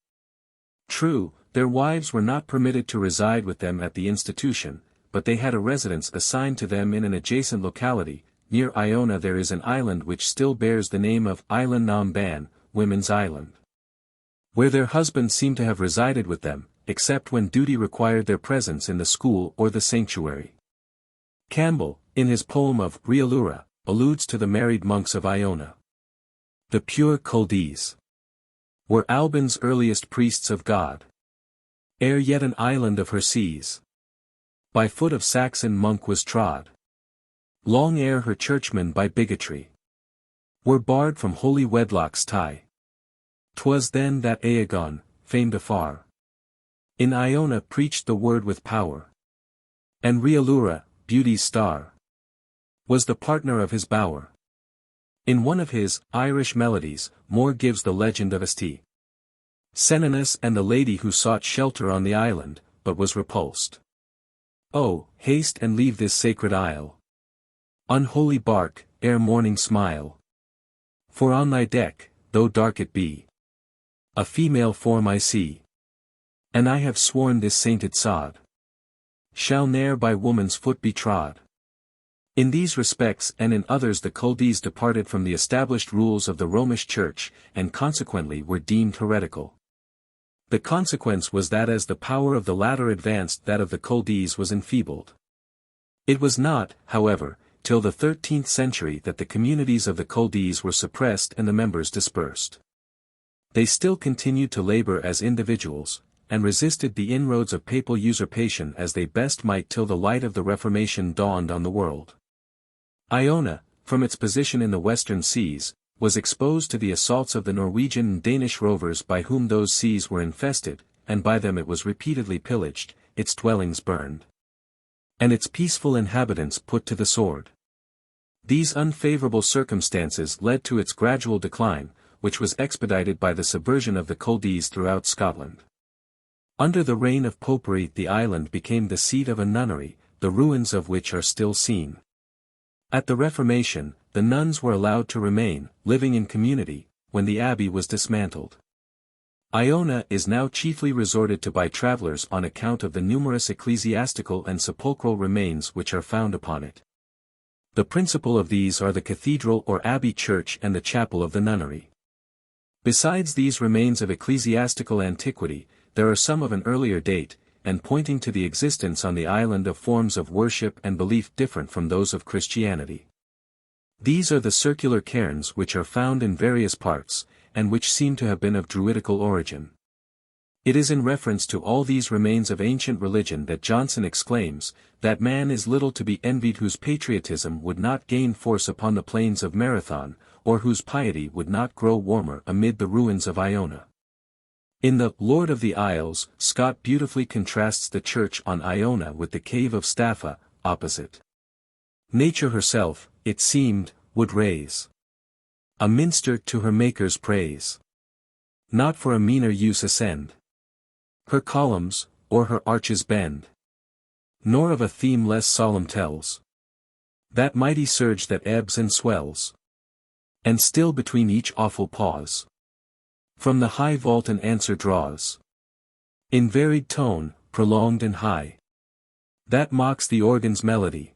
True, their wives were not permitted to reside with them at the institution, but they had a residence assigned to them in an adjacent locality. Near Iona there is an island which still bears the name of Island Nam Ban, Women's Island, where their husbands seem to have resided with them, except when duty required their presence in the school or the sanctuary. Campbell, in his poem of Rialura, alludes to the married monks of Iona. The pure culdes were Albin's earliest priests of God, ere yet an island of her seas by foot of Saxon monk was trod, long ere her churchmen by bigotry were barred from holy wedlock's tie. 'Twas then that Aegon, famed afar, in Iona preached the word with power, and Rialura, beauty's star, was the partner of his bower. In one of his Irish melodies, Moore gives the legend of St. Senninus and the lady who sought shelter on the island, but was repulsed. Oh, haste and leave this sacred isle, unholy bark, ere morning smile, for on thy deck, though dark it be, a female form I see, and I have sworn this sainted sod shall ne'er by woman's foot be trod. In these respects and in others the culdes departed from the established rules of the Romish Church, and consequently were deemed heretical. The consequence was that as the power of the latter advanced that of the culdes was enfeebled. It was not, however, till the 13th century that the communities of the culdees were suppressed and the members dispersed. They still continued to labor as individuals, and resisted the inroads of papal usurpation as they best might till the light of the Reformation dawned on the world. Iona, from its position in the western seas, was exposed to the assaults of the Norwegian and Danish rovers by whom those seas were infested, and by them it was repeatedly pillaged, its dwellings burned, and its peaceful inhabitants put to the sword. These unfavorable circumstances led to its gradual decline, which was expedited by the subversion of the culdees throughout Scotland. Under the reign of Popery the island became the seat of a nunnery, the ruins of which are still seen. At the Reformation, the nuns were allowed to remain, living in community, when the abbey was dismantled. Iona is now chiefly resorted to by travelers on account of the numerous ecclesiastical and sepulchral remains which are found upon it. The principal of these are the cathedral or abbey church and the chapel of the nunnery. Besides these remains of ecclesiastical antiquity, there are some of an earlier date, and pointing to the existence on the island of forms of worship and belief different from those of Christianity. These are the circular cairns which are found in various parts, and which seem to have been of Druidical origin. It is in reference to all these remains of ancient religion that Johnson exclaims, that man is little to be envied whose patriotism would not gain force upon the plains of Marathon, or whose piety would not grow warmer amid the ruins of Iona. In the Lord of the Isles, Scott beautifully contrasts the church on Iona with the cave of Staffa, opposite. Nature herself, it seemed, would raise a minster to her Maker's praise. Not for a meaner use ascend her columns, or her arches bend. Nor of a theme less solemn tells that mighty surge that ebbs and swells, and still between each awful pause from the high vault an answer draws, in varied tone, prolonged and high, that mocks the organ's melody,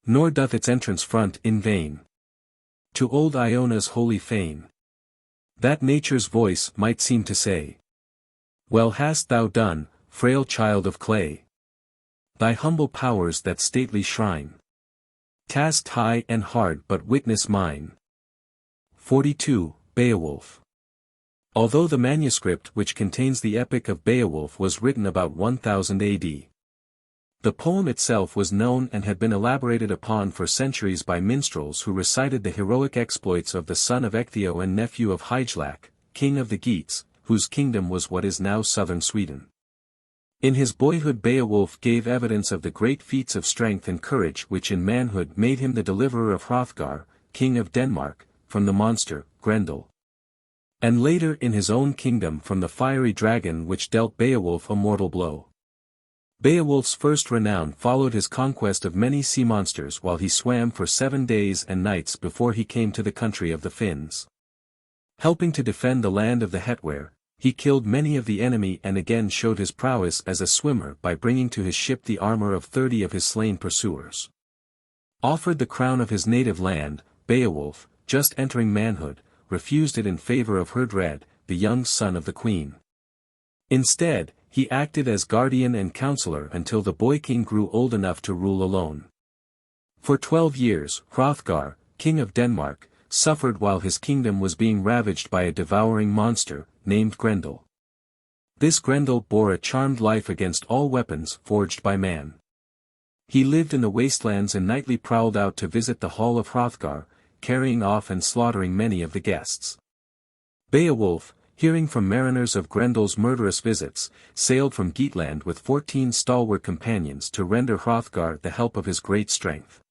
nor doth its entrance front in vain to old Iona's holy fane, that nature's voice might seem to say, well hast thou done, frail child of clay, thy humble powers that stately shrine tasked high and hard but witness mine. 42. Beowulf. Although the manuscript which contains the epic of Beowulf was written about 1000 AD, the poem itself was known and had been elaborated upon for centuries by minstrels who recited the heroic exploits of the son of Ecthio and nephew of Hygelac, king of the Geats, whose kingdom was what is now southern Sweden. In his boyhood Beowulf gave evidence of the great feats of strength and courage which in manhood made him the deliverer of Hrothgar, king of Denmark, from the monster, Grendel. And later in his own kingdom from the fiery dragon which dealt Beowulf a mortal blow. Beowulf's first renown followed his conquest of many sea monsters while he swam for 7 days and nights before he came to the country of the Finns. Helping to defend the land of the Hetware, he killed many of the enemy and again showed his prowess as a swimmer by bringing to his ship the armor of 30 of his slain pursuers. Offered the crown of his native land, Beowulf, just entering manhood, refused it in favor of Herdred, the young son of the queen. Instead, he acted as guardian and counselor until the boy king grew old enough to rule alone. For 12 years, Hrothgar, king of Denmark, suffered while his kingdom was being ravaged by a devouring monster, named Grendel. This Grendel bore a charmed life against all weapons forged by man. He lived in the wastelands and nightly prowled out to visit the hall of Hrothgar, carrying off and slaughtering many of the guests. Beowulf, hearing from mariners of Grendel's murderous visits, sailed from Geatland with 14 stalwart companions to render Hrothgar the help of his great strength.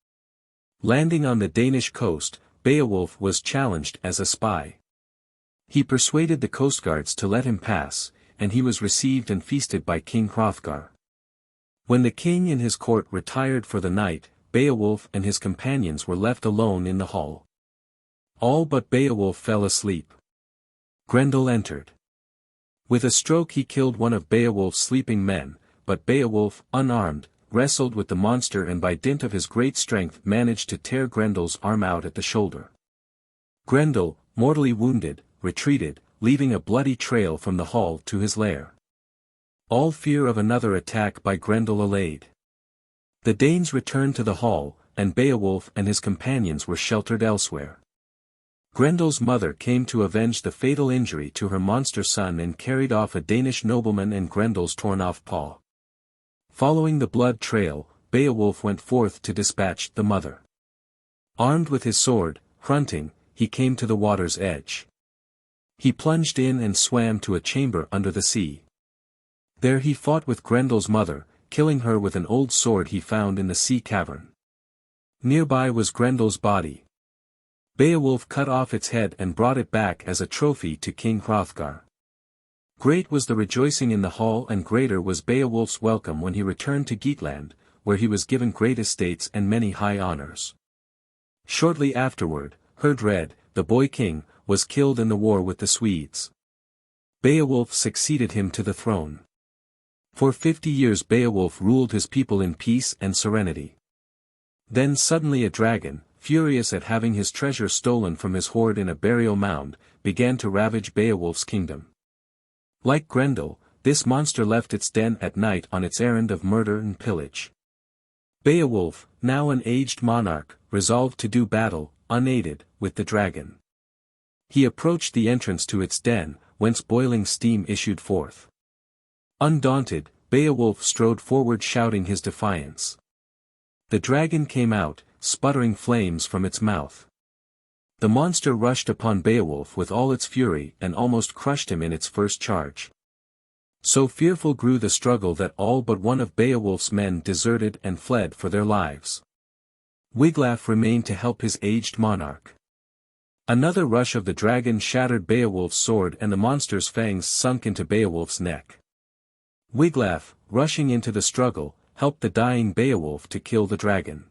Landing on the Danish coast, Beowulf was challenged as a spy. He persuaded the coastguards to let him pass, and he was received and feasted by King Hrothgar. When the king and his court retired for the night, Beowulf and his companions were left alone in the hall. All but Beowulf fell asleep. Grendel entered. With a stroke he killed one of Beowulf's sleeping men, but Beowulf, unarmed, wrestled with the monster and by dint of his great strength managed to tear Grendel's arm out at the shoulder. Grendel, mortally wounded, retreated, leaving a bloody trail from the hall to his lair. All fear of another attack by Grendel allayed. The Danes returned to the hall, and Beowulf and his companions were sheltered elsewhere. Grendel's mother came to avenge the fatal injury to her monster son and carried off a Danish nobleman and Grendel's torn-off paw. Following the blood trail, Beowulf went forth to dispatch the mother. Armed with his sword, grunting, he came to the water's edge. He plunged in and swam to a chamber under the sea. There he fought with Grendel's mother, killing her with an old sword he found in the sea cavern. Nearby was Grendel's body. Beowulf cut off its head and brought it back as a trophy to King Hrothgar. Great was the rejoicing in the hall and greater was Beowulf's welcome when he returned to Geatland, where he was given great estates and many high honors. Shortly afterward, Herdred, the boy king, was killed in the war with the Swedes. Beowulf succeeded him to the throne. For 50 years Beowulf ruled his people in peace and serenity. Then suddenly a dragon, furious at having his treasure stolen from his hoard in a burial mound, began to ravage Beowulf's kingdom. Like Grendel, this monster left its den at night on its errand of murder and pillage. Beowulf, now an aged monarch, resolved to do battle, unaided, with the dragon. He approached the entrance to its den, whence boiling steam issued forth. Undaunted, Beowulf strode forward shouting his defiance. The dragon came out, sputtering flames from its mouth. The monster rushed upon Beowulf with all its fury and almost crushed him in its first charge. So fearful grew the struggle that all but one of Beowulf's men deserted and fled for their lives. Wiglaf remained to help his aged monarch. Another rush of the dragon shattered Beowulf's sword and the monster's fangs sunk into Beowulf's neck. Wiglaf, rushing into the struggle, helped the dying Beowulf to kill the dragon.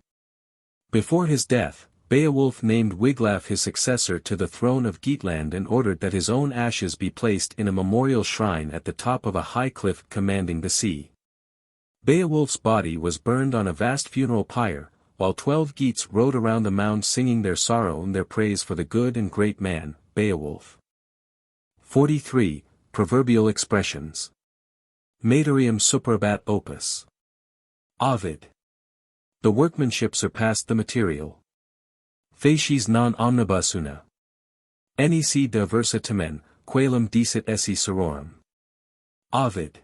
Before his death, Beowulf named Wiglaf his successor to the throne of Geatland and ordered that his own ashes be placed in a memorial shrine at the top of a high cliff commanding the sea. Beowulf's body was burned on a vast funeral pyre, while 12 Geats rode around the mound singing their sorrow and their praise for the good and great man, Beowulf. 43. Proverbial Expressions. Materium superbat opus. Ovid. The workmanship surpassed the material. Facies non omnibus una. Nec diversa tamen, quaelum dicit esse sororum. Ovid.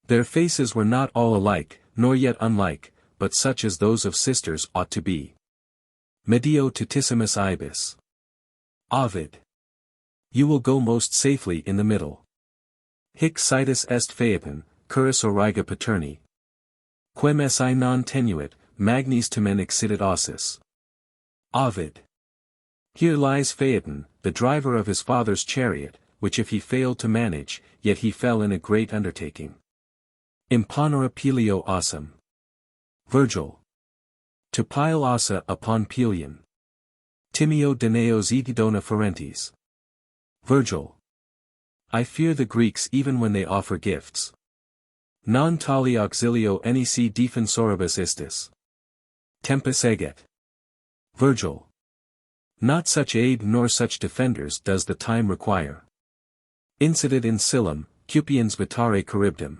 Their faces were not all alike, nor yet unlike, but such as those of sisters ought to be. Medio tutissimus ibis. Ovid. You will go most safely in the middle. Hic situs est phaeton, curris origa paterni. Quem esse non tenuit, magnis tamen excidit ossis. Ovid. Here lies Phaeton, the driver of his father's chariot, which if he failed to manage, yet he fell in a great undertaking. Imponere Pelio ossum. Virgil. To pile ossa upon Pelion. Timeo Daneos Etidona Ferentes. Virgil. I fear the Greeks even when they offer gifts. Non tali auxilio nec defensoribus istis. Tempus eget. Virgil. Not such aid nor such defenders does the time require. Incidit in Scyllum, Cupiens vitare Charybdum.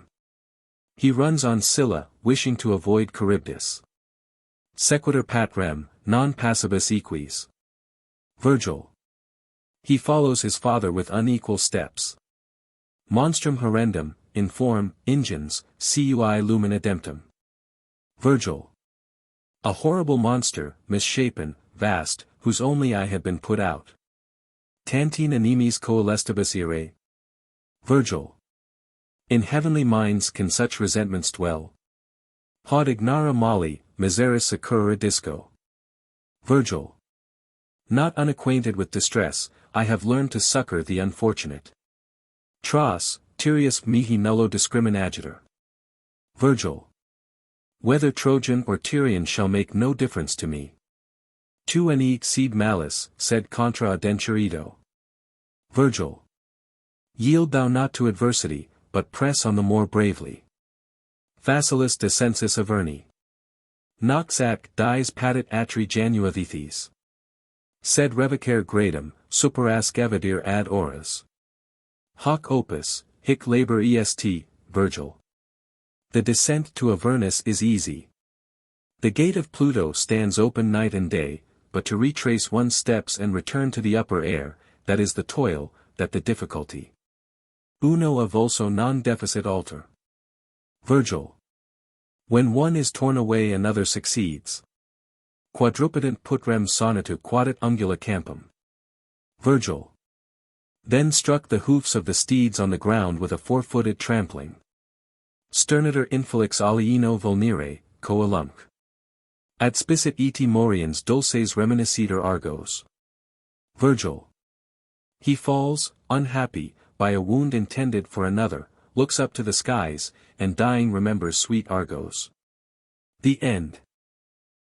He runs on Scylla, wishing to avoid Charybdis. Sequitur patrem, non passibus equis. Virgil. He follows his father with unequal steps. Monstrum horrendum, in form, ingens, cui lumina demptum. Virgil. A horrible monster, misshapen, vast, whose only eye had been put out. Tantin animes coelestibus ire. Virgil. In heavenly minds can such resentments dwell? Haud ignara mali, miseris secura disco. Virgil. Not unacquainted with distress, I have learned to succor the unfortunate. Tras, Tyrius mihi nullo discriminagitur. Virgil. Whether Trojan or Tyrian shall make no difference to me. Tu ne sed malis, sed contra adenturido. Virgil. Yield thou not to adversity, but press on the more bravely. Facilis descensus averni. Nox ac dies patit atri januathethes. Sed revocare gradum, superasc evadir ad horas. Hoc opus, hic labor est, Virgil. The descent to Avernus is easy. The gate of Pluto stands open night and day, but to retrace one's steps and return to the upper air, that is the toil, that the difficulty. Uno avulso non deficit alter. Virgil. When one is torn away another succeeds. Quadrupedant putrem sonatu quadet ungula campum. Virgil. Then struck the hoofs of the steeds on the ground with a four-footed trampling. Sterniter infelix alieno vulnere, coelumc. Ad spicit eti moriens dulces reminisciter argos. Virgil. He falls, unhappy, by a wound intended for another, looks up to the skies, and dying remembers sweet Argos. The end.